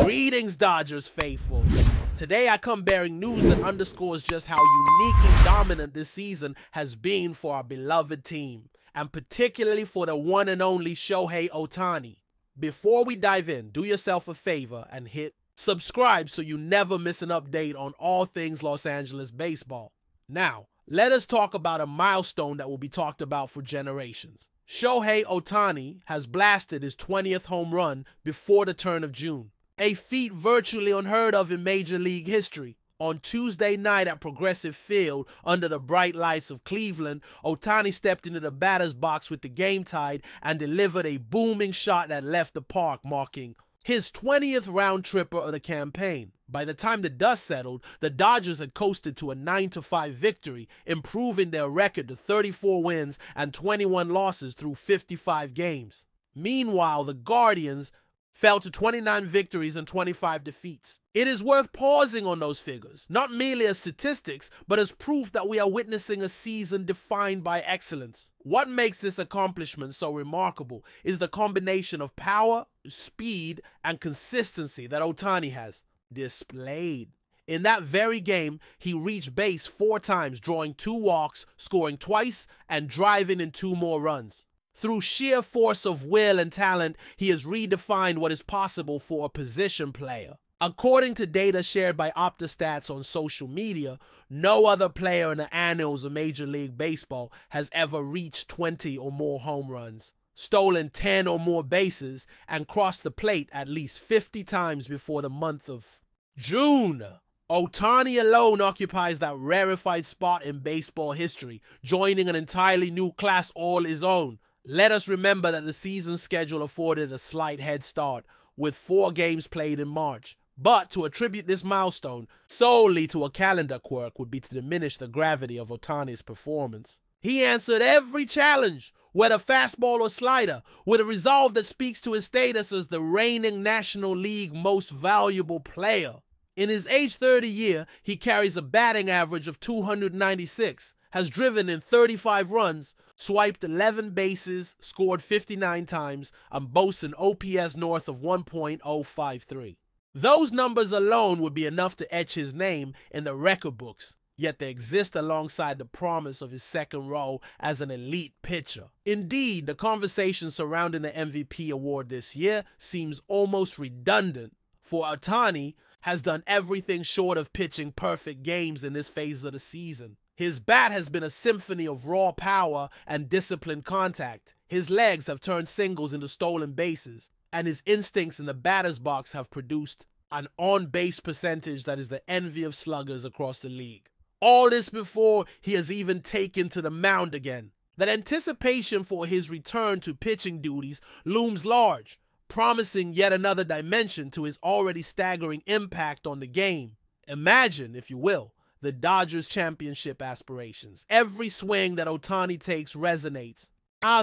Greetings, Dodgers faithful. Today I come bearing news that underscores just how unique and dominant this season has been for our beloved team, and particularly for the one and only Shohei Ohtani. Before we dive in, do yourself a favor and hit subscribe so you never miss an update on all things Los Angeles baseball. Now, let us talk about a milestone that will be talked about for generations. Shohei Ohtani has blasted his 20th home run before the turn of June, a feat virtually unheard of in Major League history. On Tuesday night at Progressive Field, under the bright lights of Cleveland, Ohtani stepped into the batter's box with the game tied and delivered a booming shot that left the park, marking his 20th round tripper of the campaign. By the time the dust settled, the Dodgers had coasted to a 9-5 victory, improving their record to 34 wins and 21 losses through 55 games. Meanwhile, the Guardians fell to 29 victories and 25 defeats. It is worth pausing on those figures, not merely as statistics, but as proof that we are witnessing a season defined by excellence. What makes this accomplishment so remarkable is the combination of power, speed, and consistency that Ohtani has displayed. In that very game, he reached base 4 times, drawing 2 walks, scoring twice, and driving in 2 more runs. Through sheer force of will and talent, he has redefined what is possible for a position player. According to data shared by OptaStats on social media, no other player in the annals of Major League Baseball has ever reached 20 or more home runs, stolen 10 or more bases, and crossed the plate at least 50 times before the month of June. Ohtani alone occupies that rarefied spot in baseball history, joining an entirely new class all his own. Let us remember that the season schedule afforded a slight head start, with 4 games played in March. But to attribute this milestone solely to a calendar quirk would be to diminish the gravity of Ohtani's performance. He answered every challenge, whether fastball or slider, with a resolve that speaks to his status as the reigning National League most valuable player. In his age 30 year, he carries a batting average of 296, has driven in 35 runs, swiped 11 bases, scored 59 times, and boasts an OPS north of 1.053. Those numbers alone would be enough to etch his name in the record books, yet they exist alongside the promise of his second role as an elite pitcher. Indeed, the conversation surrounding the MVP award this year seems almost redundant, for Ohtani has done everything short of pitching perfect games in this phase of the season. His bat has been a symphony of raw power and disciplined contact. His legs have turned singles into stolen bases, and his instincts in the batter's box have produced an on-base percentage that is the envy of sluggers across the league. All this before he has even taken to the mound again. That anticipation for his return to pitching duties looms large, promising yet another dimension to his already staggering impact on the game. Imagine, if you will, the Dodgers' championship aspirations. Every swing that Ohtani takes resonates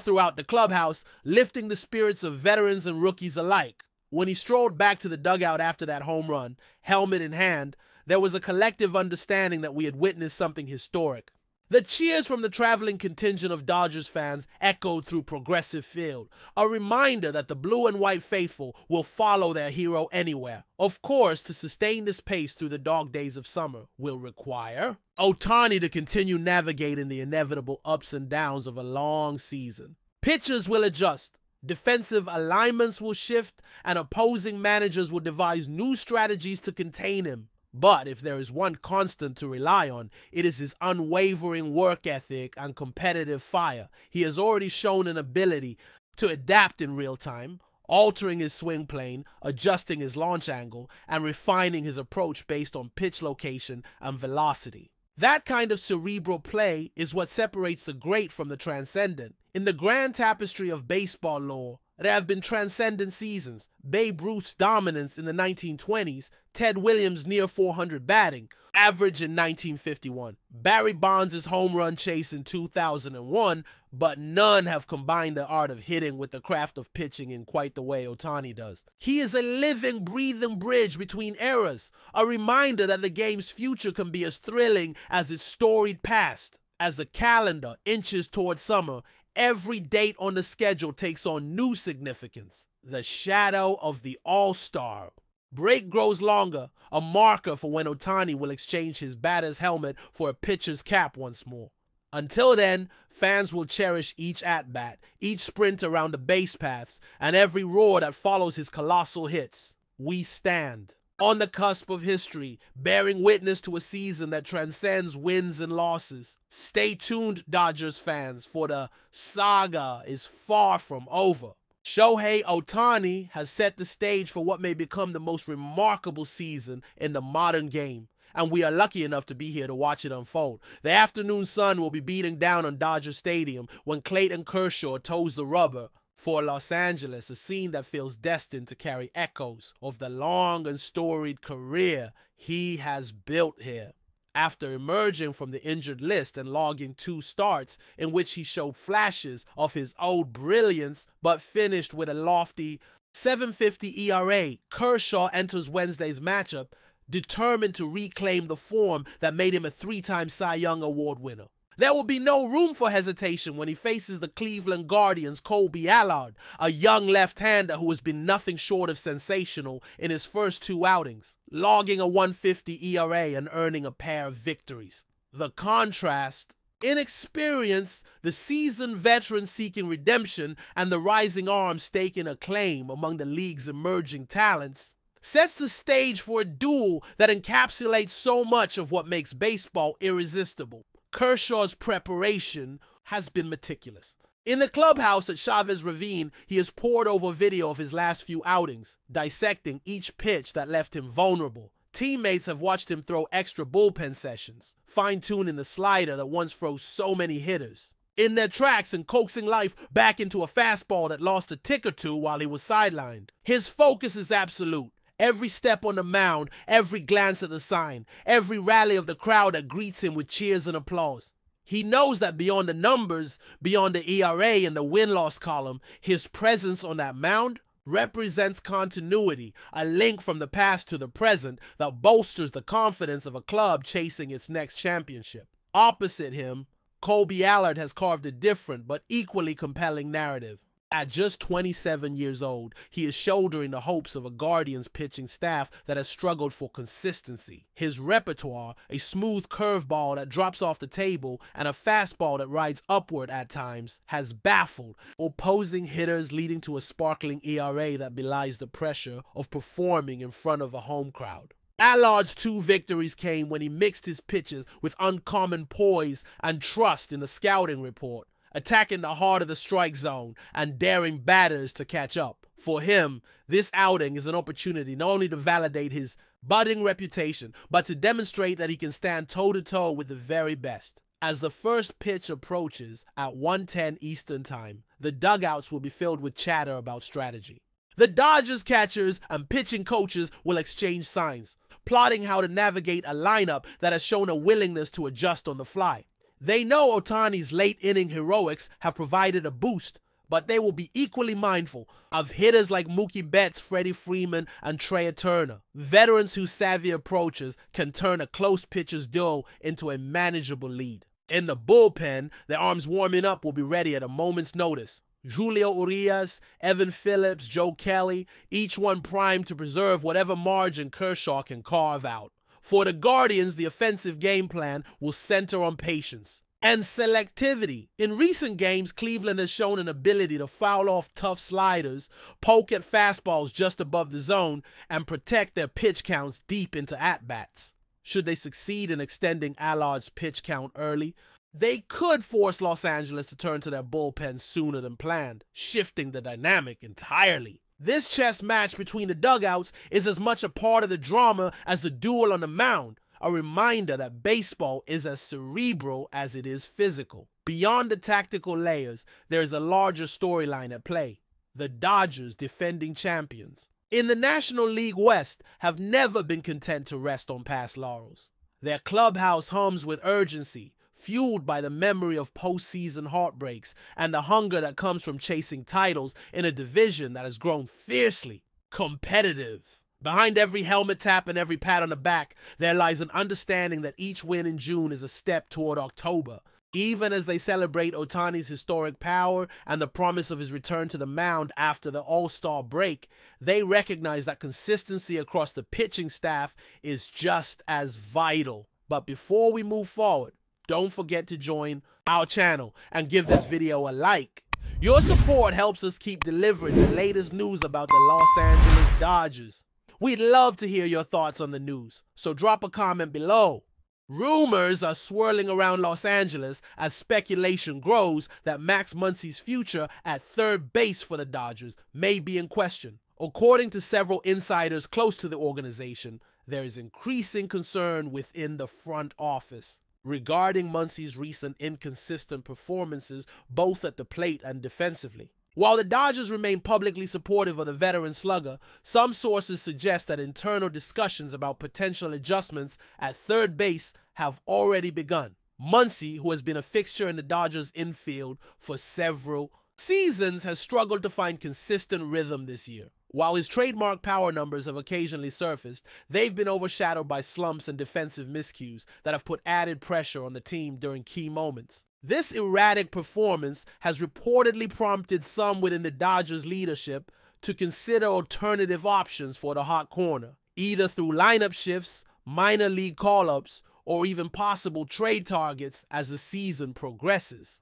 throughout the clubhouse, lifting the spirits of veterans and rookies alike. When he strolled back to the dugout after that home run, helmet in hand, there was a collective understanding that we had witnessed something historic. The cheers from the traveling contingent of Dodgers fans echoed through Progressive Field, a reminder that the blue and white faithful will follow their hero anywhere. Of course, to sustain this pace through the dog days of summer will require Ohtani to continue navigating the inevitable ups and downs of a long season. Pitchers will adjust, defensive alignments will shift, and opposing managers will devise new strategies to contain him. But if there is one constant to rely on, it is his unwavering work ethic and competitive fire. He has already shown an ability to adapt in real time, altering his swing plane, adjusting his launch angle, and refining his approach based on pitch location and velocity. That kind of cerebral play is what separates the great from the transcendent. In the grand tapestry of baseball lore, there have been transcendent seasons: Babe Ruth's dominance in the 1920s, Ted Williams' near 400 batting average in 1951, Barry Bonds' home run chase in 2001, but none have combined the art of hitting with the craft of pitching in quite the way Ohtani does. He is a living, breathing bridge between eras, a reminder that the game's future can be as thrilling as its storied past. As the calendar inches toward summer, every date on the schedule takes on new significance. The shadow of the All-Star Break grows longer, a marker for when Ohtani will exchange his batter's helmet for a pitcher's cap once more. Until then, fans will cherish each at-bat, each sprint around the base paths, and every roar that follows his colossal hits. We stand on the cusp of history, bearing witness to a season that transcends wins and losses. Stay tuned, Dodgers fans, for the saga is far from over. Shohei Ohtani has set the stage for what may become the most remarkable season in the modern game, and we are lucky enough to be here to watch it unfold. The afternoon sun will be beating down on Dodger Stadium when Clayton Kershaw toes the rubber for Los Angeles, a scene that feels destined to carry echoes of the long and storied career he has built here. After emerging from the injured list and logging 2 starts in which he showed flashes of his old brilliance but finished with a lofty 7.50 ERA, Kershaw enters Wednesday's matchup determined to reclaim the form that made him a 3-time Cy Young Award winner. There will be no room for hesitation when he faces the Cleveland Guardians' Kolby Allard, a young left-hander who has been nothing short of sensational in his first 2 outings, logging a 1.50 ERA and earning a pair of victories. The contrast, inexperience, the seasoned veteran seeking redemption, and the rising arm staking a claim among the league's emerging talents sets the stage for a duel that encapsulates so much of what makes baseball irresistible. Kershaw's preparation has been meticulous. In the clubhouse at Chavez Ravine, he has pored over video of his last few outings, dissecting each pitch that left him vulnerable. Teammates have watched him throw extra bullpen sessions, fine-tuning the slider that once froze so many hitters in their tracks and coaxing life back into a fastball that lost a tick or 2 while he was sidelined. His focus is absolute. Every step on the mound, every glance at the sign, every rally of the crowd that greets him with cheers and applause. He knows that beyond the numbers, beyond the ERA and the win-loss column, his presence on that mound represents continuity, a link from the past to the present that bolsters the confidence of a club chasing its next championship. Opposite him, Kolby Allard has carved a different but equally compelling narrative. At just 27 years old, he is shouldering the hopes of a Guardians pitching staff that has struggled for consistency. His repertoire, a smooth curveball that drops off the table and a fastball that rides upward at times, has baffled opposing hitters, leading to a sparkling ERA that belies the pressure of performing in front of a home crowd. Allard's 2 victories came when he mixed his pitches with uncommon poise and trust in the scouting report, attacking the heart of the strike zone and daring batters to catch up. For him, this outing is an opportunity not only to validate his budding reputation, but to demonstrate that he can stand toe-to-toe with the very best. As the first pitch approaches at 1:10 Eastern Time, the dugouts will be filled with chatter about strategy. The Dodgers catchers and pitching coaches will exchange signs, plotting how to navigate a lineup that has shown a willingness to adjust on the fly. They know Ohtani's late-inning heroics have provided a boost, but they will be equally mindful of hitters like Mookie Betts, Freddie Freeman, and Trey Turner, veterans whose savvy approaches can turn a close pitcher's duel into a manageable lead. In the bullpen, their arms warming up will be ready at a moment's notice. Julio Urias, Evan Phillips, Joe Kelly, each one primed to preserve whatever margin Kershaw can carve out. For the Guardians, the offensive game plan will center on patience and selectivity. In recent games, Cleveland has shown an ability to foul off tough sliders, poke at fastballs just above the zone, and protect their pitch counts deep into at-bats. Should they succeed in extending Allard's pitch count early, they could force Los Angeles to turn to their bullpen sooner than planned, shifting the dynamic entirely. This chess match between the dugouts is as much a part of the drama as the duel on the mound, a reminder that baseball is as cerebral as it is physical. Beyond the tactical layers, there is a larger storyline at play. The Dodgers, defending champions in the National League West, have never been content to rest on past laurels. Their clubhouse hums with urgency, fueled by the memory of postseason heartbreaks and the hunger that comes from chasing titles in a division that has grown fiercely competitive. Behind every helmet tap and every pat on the back, there lies an understanding that each win in June is a step toward October, Even as they celebrate Ohtani's historic power and the promise of his return to the mound after the All-Star break, they recognize that consistency across the pitching staff is just as vital. But before we move forward, don't forget to join our channel and give this video a like. Your support helps us keep delivering the latest news about the Los Angeles Dodgers. We'd love to hear your thoughts on the news, so drop a comment below. Rumors are swirling around Los Angeles as speculation grows that Max Muncy's future at third base for the Dodgers may be in question. According to several insiders close to the organization, there is increasing concern within the front office regarding Muncy's recent inconsistent performances both at the plate and defensively. While the Dodgers remain publicly supportive of the veteran slugger, some sources suggest that internal discussions about potential adjustments at third base have already begun. Muncy, who has been a fixture in the Dodgers' infield for several seasons, has struggled to find consistent rhythm this year. While his trademark power numbers have occasionally surfaced, they've been overshadowed by slumps and defensive miscues that have put added pressure on the team during key moments. This erratic performance has reportedly prompted some within the Dodgers leadership to consider alternative options for the hot corner, either through lineup shifts, minor league call-ups, or even possible trade targets as the season progresses.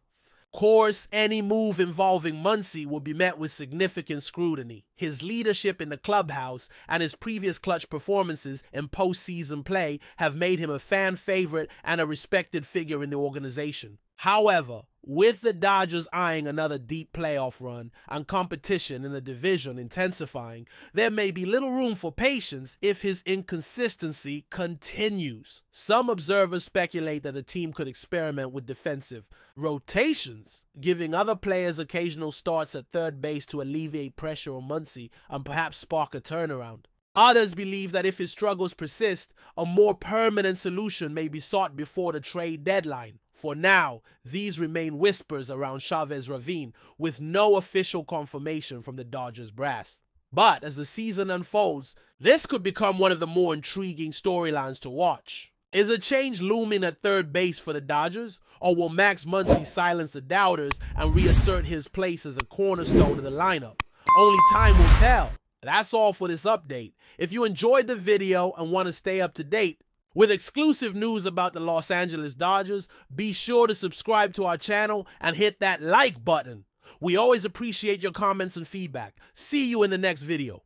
Of course, any move involving Muncy will be met with significant scrutiny. His leadership in the clubhouse and his previous clutch performances in postseason play have made him a fan favorite and a respected figure in the organization. However, with the Dodgers eyeing another deep playoff run and competition in the division intensifying, there may be little room for patience if his inconsistency continues. Some observers speculate that the team could experiment with defensive rotations, giving other players occasional starts at third base to alleviate pressure on Muncy and perhaps spark a turnaround. Others believe that if his struggles persist, a more permanent solution may be sought before the trade deadline. For now, these remain whispers around Chavez Ravine, with no official confirmation from the Dodgers brass. But as the season unfolds, this could become one of the more intriguing storylines to watch. Is a change looming at third base for the Dodgers, or will Max Muncy silence the doubters and reassert his place as a cornerstone of the lineup? Only time will tell. That's all for this update. If you enjoyed the video and want to stay up to date with exclusive news about the Los Angeles Dodgers, be sure to subscribe to our channel and hit that like button. We always appreciate your comments and feedback. See you in the next video.